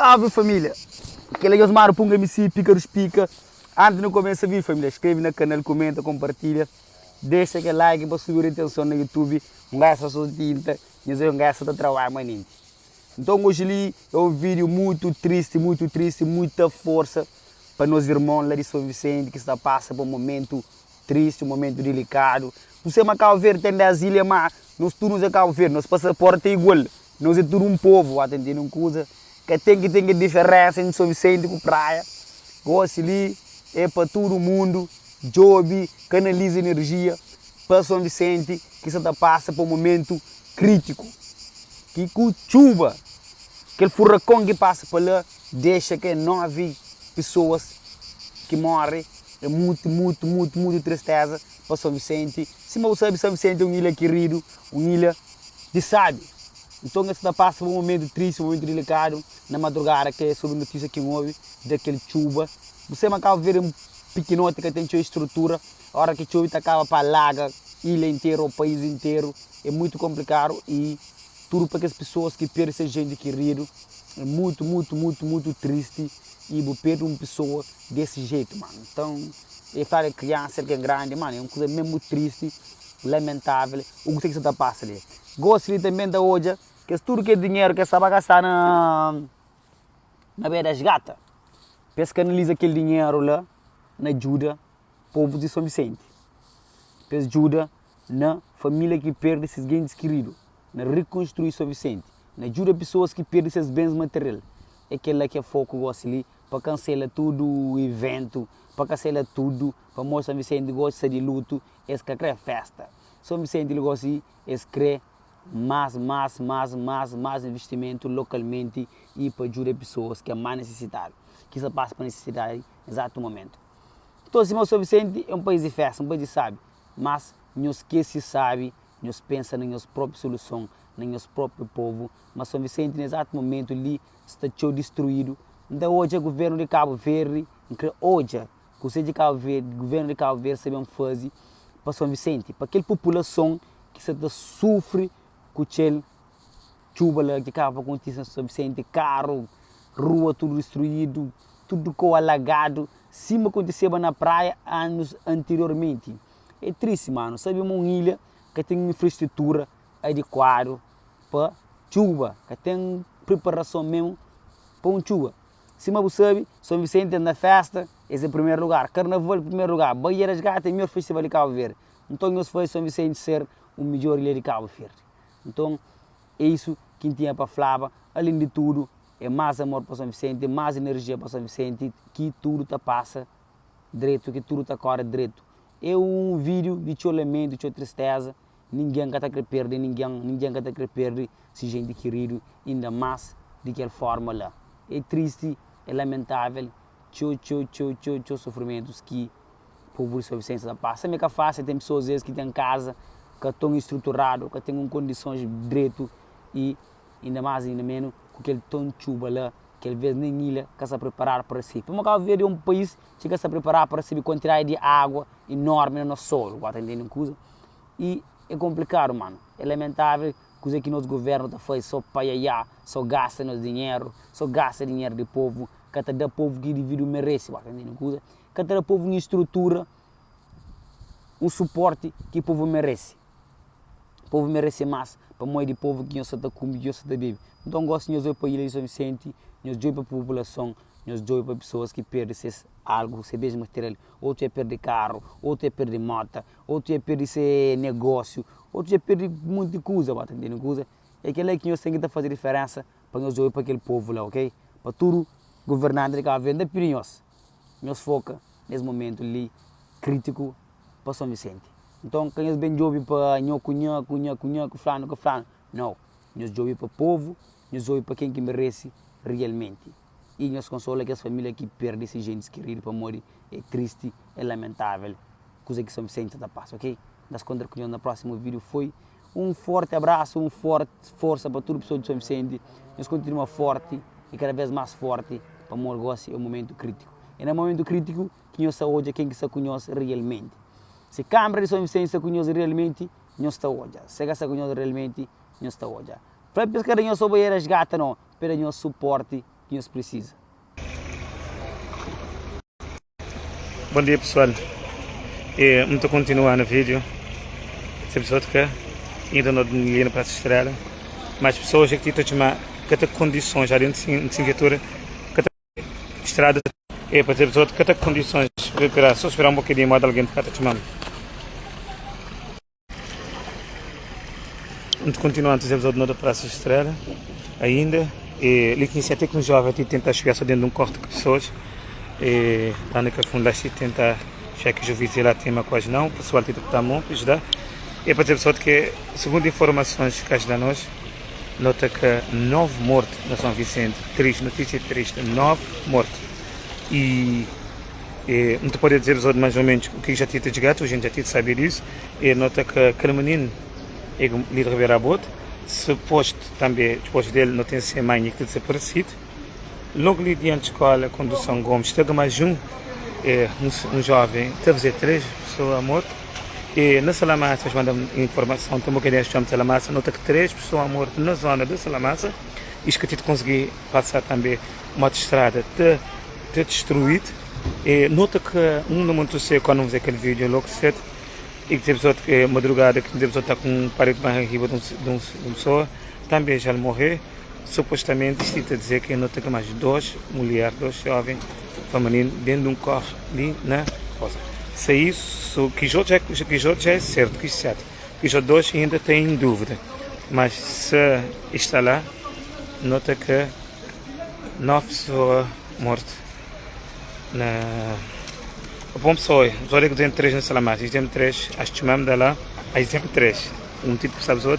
Salve família! Aquele é o Osmar Punga MC, pica dos pica. Antes de começar a vir família, inscreve no canal, comenta, compartilha. Deixa aquele like para subir a atenção no YouTube. Um gajo só tinta, e um gajo só trabalho maninho. Então hoje ali é um vídeo muito triste, muita força para nós irmãos lá de São Vicente que está passando por um momento triste, um momento delicado. Você é Cabo Verde, tem das ilhas, mas nós todos é Cabo Verde, nosso passaporte é igual. Nós é tudo um povo, atendendo uma coisa que tem diferença entre São Vicente e praia. Gosto ali é para todo mundo, job, canaliza energia para São Vicente que está passa por um momento crítico. Que com chuva, aquele furacão que passa por lá, deixa que 9 pessoas que morrem. É muito tristeza para São Vicente. Se não sabe, São Vicente é uma ilha querido, uma ilha de sábio. Então, essa passa por um momento triste, um momento delicado, na madrugada, que é sobre a notícia que houve, daquele chuva. Você acaba de ver um pequenote que tem sua estrutura, a hora que a chuva acaba para alaga, ilha inteira, o país inteiro, é muito complicado e tudo para as pessoas que perdem essa gente querido, é muito triste e vou perder uma pessoa desse jeito, mano. Então, eu falo criança, que é grande, mano, é uma coisa mesmo triste, lamentável, o que você está passando ali. Gosto também da hoje, que tudo que é dinheiro que você vai gastar na beira das gatas, pensa que analisa aquele dinheiro lá, na ajuda o povo de São Vicente, pensa ajuda na família que perde esses bens queridos, na reconstruir São Vicente, na ajuda pessoas que perdem esses bens materiais. É aquele que é foco gosta ali, para cancelar tudo o evento, para cancelar tudo, para mostrar São Vicente gosta de luto, esse que é festa. São Vicente gosta de querer mais investimento localmente e para ajudar pessoas que é mais necessitado, que se passa para necessidade no exato momento. Então, assim, São Vicente é um país de festa, um país de sabe, mas nós que se sabe, nós pensa na nossa própria solução, no nosso próprio povo, mas São Vicente no exato momento ali está destruído. Então hoje o governo de Cabo Verde, hoje o governo de Cabo Verde sabe fazer para São Vicente, para aquela população que se sofre com aquele chuva que acaba acontecendo em São Vicente, carro, rua tudo destruído, tudo com alagado, cima aconteceu na praia anos anteriormente. É triste, mano, sabe uma ilha que tem uma infraestrutura adequada para chuva, que tem preparação mesmo para uma chuva. Se você sabe, São Vicente é na festa, esse é o primeiro lugar. Carnaval é o primeiro lugar. Bahia das Gatas é o melhor festival de Cabo Verde. Então, nós fazemos São Vicente ser o melhor ilha de Cabo Verde. Então, é isso que tinha para falar. Além de tudo, é mais amor para São Vicente, mais energia para São Vicente, que tudo está passa direito, que tudo está corre direito. É um vídeo de teu lamento, de tua tristeza. Ninguém quer perder, ninguém quer perder se gente querido, ainda mais daquela forma lá. É triste, é lamentável, teu sofrimentos que o povo de São Vicente está passando. É que é fácil, tem pessoas às vezes que têm casa, que estão estruturadas, que têm condições de direito e ainda mais, ainda menos, com aquele tom de chuva lá, que às vezes nem ilha quer se preparar para si. Para Cabo Verde é um país que quer se preparar para receber quantidade de água enorme no solo, entendendo coisa? E é complicado, mano. É lamentável, coisa que nosso governo está fazendo só para só gasta nosso dinheiro, só gasta dinheiro do povo, que até dá povo que o indivíduo merece, entendendo coisa? Que até dá povo uma estrutura, um suporte que o povo merece. O povo merece mais para moer de povo que nós está comendo, que nós está bebendo. Então, gosto de nós para a Ilha de São Vicente, nós para a população, nós para pessoas que perdem algo, se bem material, outro é perder carro, outro é perder moto, outro é perder esse negócio, outro é perder muita coisa, entendendo coisa? É aquele que nós temos que fazer diferença para nós para aquele povo lá, ok? Para tudo governante de Cabo Verde, nós foca nesse momento ali crítico para São Vicente. Então, quem nós bem jovem para cunha, fulano, não. Nós jovem para o povo, nós jovem para quem que merece realmente. E nós consola que as famílias que perdem esses gente queridos para morrer é triste, é lamentável, coisa que São Vicente está passando, ok? Das contas que no próximo vídeo foi um forte abraço, uma forte força para toda a pessoa de São Vicente. Nós continuamos forte e cada vez mais forte para o negócio, é um momento crítico. É no momento crítico que nós hoje quem que se conhece realmente. Se a Câmara de São Vicente se conhece realmente, nós está hoje. Se conhece realmente, nós está hoje. Para pescar nós sobre as gatas não, para nós suporte que nos precisa. Bom dia pessoal, estou continuando o vídeo. Essa pessoa que ainda não dinheiro para se estrela, mas pessoas aqui estão chamando que tem condições já dentro de Singapura, que tem estrada, para ter pessoas que tem condições para só esperar um bocadinho mais de alguém que está chamando. Estou continuando a fazer de Praça Estrela ainda, e ali que até que um jovem tenta chegar só dentro de um corte de pessoas. Lá no fundo lá se tenta já que eu vi lá tema quase não, o pessoal tenta estar muito ajudar. É para dizer pessoal que segundo informações que ajudam nós, nota que 9 mortos na São Vicente, triste, notícia triste, 9 mortos. E não te pode dizer pessoal mais ou menos o que já tinha chegado, a gente já tinha de saber isso. E nota que aquele menino é líder Ribeira Bote, suposto também, depois dele não tem ser mãe que desaparecido. Logo ali diante da escola, condução Gomes, teve mais um jovem, teve 3 pessoas mortas. E na Salamassa, mandam informação, tem um bocadinho de Salamassa, nota que 3 pessoas mortas na zona de Salamassa. Isto que eu tive consegui passar também uma estrada destruída. E nota que no muito cedo, quando vamos ver aquele vídeo, logo cedo, e que tem pessoa que madrugada, que tem pessoa que está com um parede mais arriba de uma pessoa, também já morreu. Supostamente isto está a dizer que nota que mais 2 mulheres, 2 jovens femininos dentro de um carro ali na coisa. Se isso, que já é certo, que isso é certo. Que já 2 ainda têm dúvida. Mas se está lá, nota que 9 pessoas mortas. Bom pessoal, já digo que 3 na Salamás, exemplo 3, acho que chamamos de lá, exemplo 3. Um tipo de sabe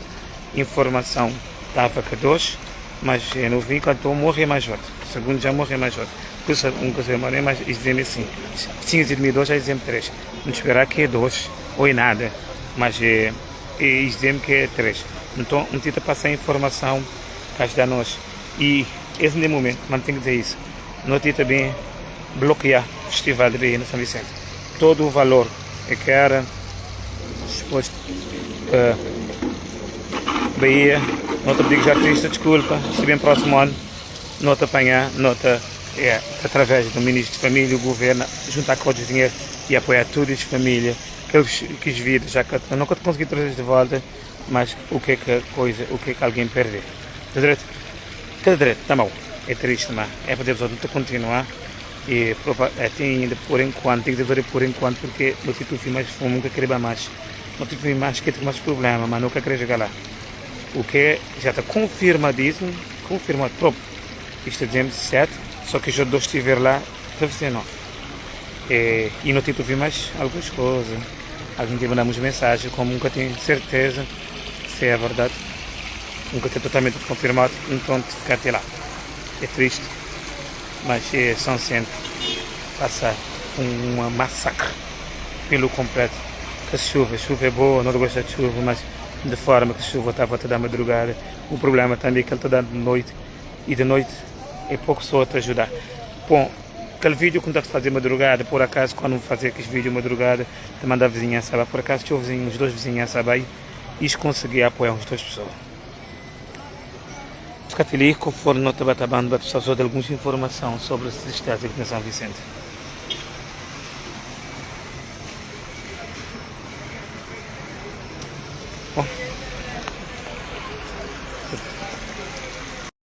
informação estava que 2. Mas eu não vi quando morre mais outro. Segundo já morre mais outro. Por isso, coisa morre mais dizem assim. Tinha dito 2, já dizem 3. Não esperar que é 2 ou é nada. Mas dizem que é 3. Então, não tenta passar a informação que ajuda a nós. E esse momento, mantém que dizer isso. Não tenta bem bloquear o festival de Bahia no São Vicente. Todo o valor que era suposto Bahia. Nota pedir que artista, desculpa, estive bem próximo ano, nota apanhar, nota através do Ministro de Família, o Governo, juntar com outros dinheiro e apoiar todas as famílias, que eles quis vir, já que eu nunca consegui trazer de volta, mas o que é que alguém perdeu. Está direito? Está direito, está mal. É triste, mas é para Deus não continuar e tem ainda por enquanto, tem que dizer por enquanto, porque no título fui mais fumo, nunca queria mais, no título mais que tem mais problema, mas nunca queria chegar lá. O que já está confirmadíssimo, confirmado próprio. Isto é dizendo 7, só que já 2 estiver lá, deve ser 9. E no título vi mais algumas coisas. Alguém te mandamos mensagem, como nunca tenho certeza se é verdade. Nunca tenho totalmente confirmado, então ficar até lá. É triste, mas são sempre passar um massacre pelo completo. A chuva é boa, não gosto de chuva, mas de forma que a chuva está a volta da madrugada. O problema também é que ele está dando de noite e de noite é pouco só te ajudar. Bom, aquele vídeo que está a fazer madrugada, por acaso, quando vou fazer aquele vídeo madrugada, te manda a vizinhança lá, por acaso, tinha uns 2 vizinhanças aí e consegui apoiar uns 2 pessoas. Fica feliz conforme não te batabando, para precisar de alguma informação sobre as estradas aqui na São Vicente. Bom.